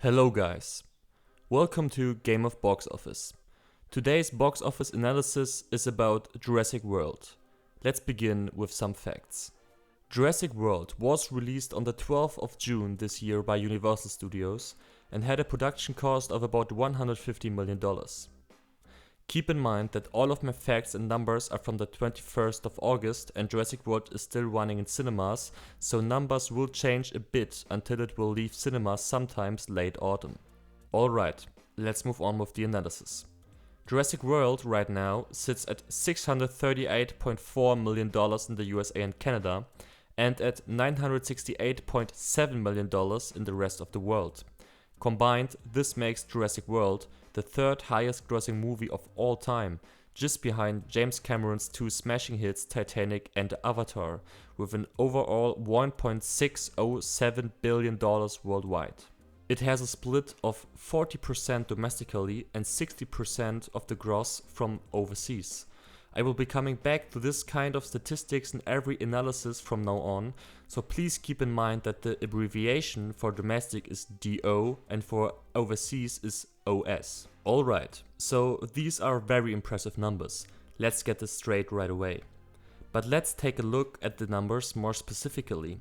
Hello guys, welcome to Game of Box Office. Today's box office analysis is about Jurassic World. Let's begin with some facts. Jurassic World was released on the 12th of June this year by Universal Studios and had a production cost of about $150 million. Keep in mind that all of my facts and numbers are from the 21st of August and Jurassic World is still running in cinemas, so numbers will change a bit until it will leave cinemas sometimes late autumn. Alright, let's move on with the analysis. Jurassic World right now sits at $638.4 million in the USA and Canada and at $968.7 million in the rest of the world. Combined, this makes Jurassic World the third highest grossing movie of all time, just behind James Cameron's two smashing hits Titanic and Avatar, with an overall $1.607 billion worldwide. It has a split of 40% domestically and 60% of the gross from overseas. I will be coming back to this kind of statistics in every analysis from now on, so please keep in mind that the abbreviation for domestic is DO and for overseas is OS. Alright, so these are very impressive numbers. Let's get this straight right away. But let's take a look at the numbers more specifically.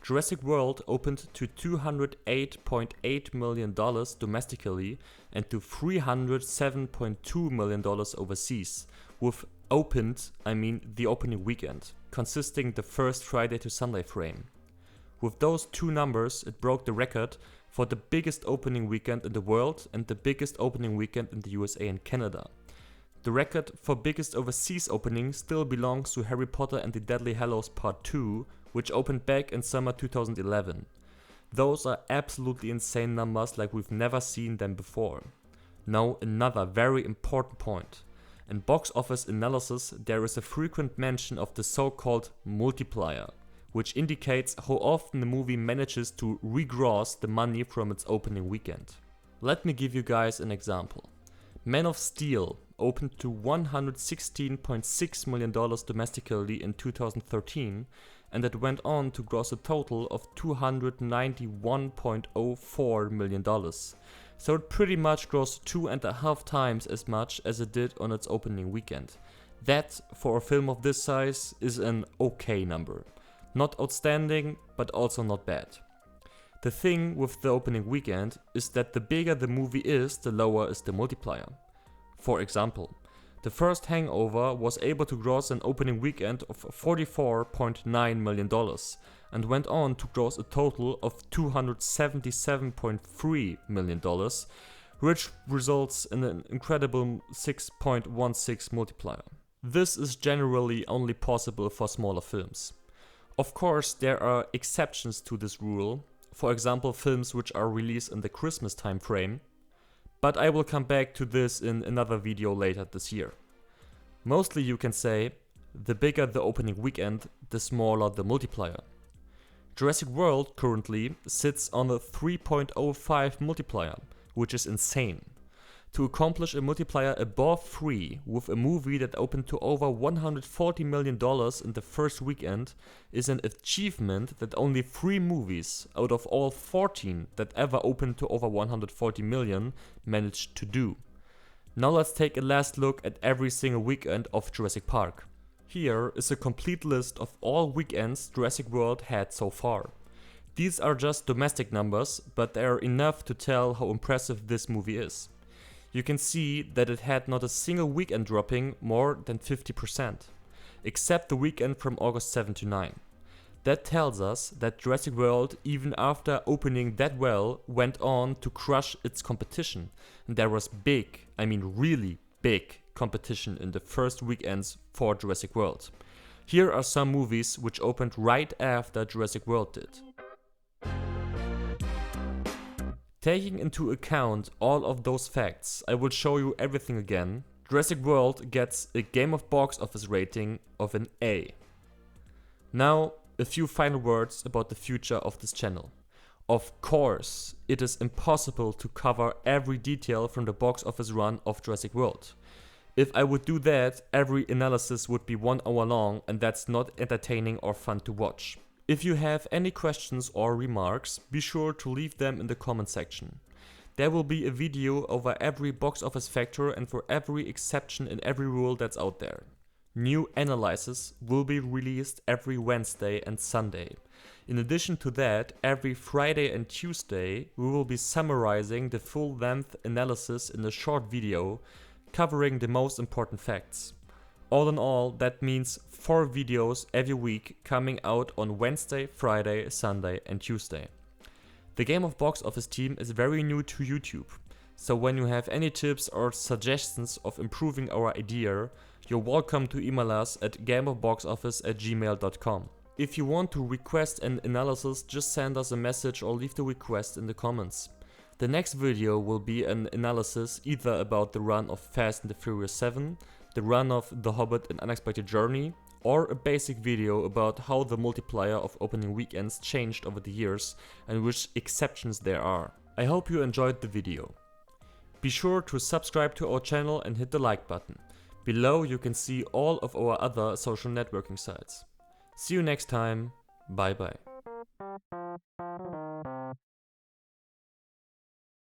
Jurassic World opened to $208.8 million domestically and to $307.2 million overseas, with opened, I mean the opening weekend, consisting the first Friday to Sunday frame. With those two numbers, it broke the record for the biggest opening weekend in the world and the biggest opening weekend in the USA and Canada. The record for biggest overseas opening still belongs to Harry Potter and the Deathly Hallows Part 2, which opened back in summer 2011. Those are absolutely insane numbers like we've never seen them before. Now another very important point. In box office analysis there is a frequent mention of the so-called multiplier, which indicates how often the movie manages to regross the money from its opening weekend. Let me give you guys an example. Man of Steel opened to $116.6 million domestically in 2013 and it went on to gross a total of $291.04 million. So it pretty much grossed 2.5 times as much as it did on its opening weekend. That, for a film of this size, is an okay number. Not outstanding, but also not bad. The thing with the opening weekend is that the bigger the movie is, the lower is the multiplier. For example, the first Hangover was able to gross an opening weekend of $44.9 million and went on to gross a total of $277.3 million, which results in an incredible 6.16 multiplier. This is generally only possible for smaller films. Of course, there are exceptions to this rule, for example films which are released in the Christmas time frame, but I will come back to this in another video later this year. Mostly you can say, the bigger the opening weekend, the smaller the multiplier. Jurassic World currently sits on a 3.05 multiplier, which is insane. To accomplish a multiplier above 3 with a movie that opened to over $140 million in the first weekend is an achievement that only 3 movies out of all 14 that ever opened to over 140 million managed to do. Now let's take a last look at every single weekend of Jurassic Park. Here is a complete list of all weekends Jurassic World had so far. These are just domestic numbers, but they are enough to tell how impressive this movie is. You can see that it had not a single weekend dropping more than 50%, except the weekend from August 7 to 9. That tells us that Jurassic World, even after opening that well, went on to crush its competition. And there was big, I mean really big, competition in the first weekends for Jurassic World. Here are some movies which opened right after Jurassic World did. Taking into account all of those facts, I will show you everything again. Jurassic World gets a Game of Box Office rating of an A. Now, a few final words about the future of this channel. Of course, it is impossible to cover every detail from the box office run of Jurassic World. If I would do that, every analysis would be 1 hour long and that's not entertaining or fun to watch. If you have any questions or remarks, be sure to leave them in the comment section. There will be a video over every box office factor and for every exception in every rule that's out there. New analyses will be released every Wednesday and Sunday. In addition to that, every Friday and Tuesday we will be summarizing the full-length analysis in a short video covering the most important facts. All in all, that means 4 videos every week coming out on Wednesday, Friday, Sunday and Tuesday. The Game of Box Office team is very new to YouTube, so when you have any tips or suggestions of improving our idea, you're welcome to email us at gameofboxoffice@gmail.com. If you want to request an analysis, just send us a message or leave the request in the comments. The next video will be an analysis either about the run of Fast and the Furious 7, the run of The Hobbit: An Unexpected Journey, or a basic video about how the multiplier of opening weekends changed over the years and which exceptions there are. I hope you enjoyed the video. Be sure to subscribe to our channel and hit the like button. Below you can see all of our other social networking sites. See you next time, bye bye.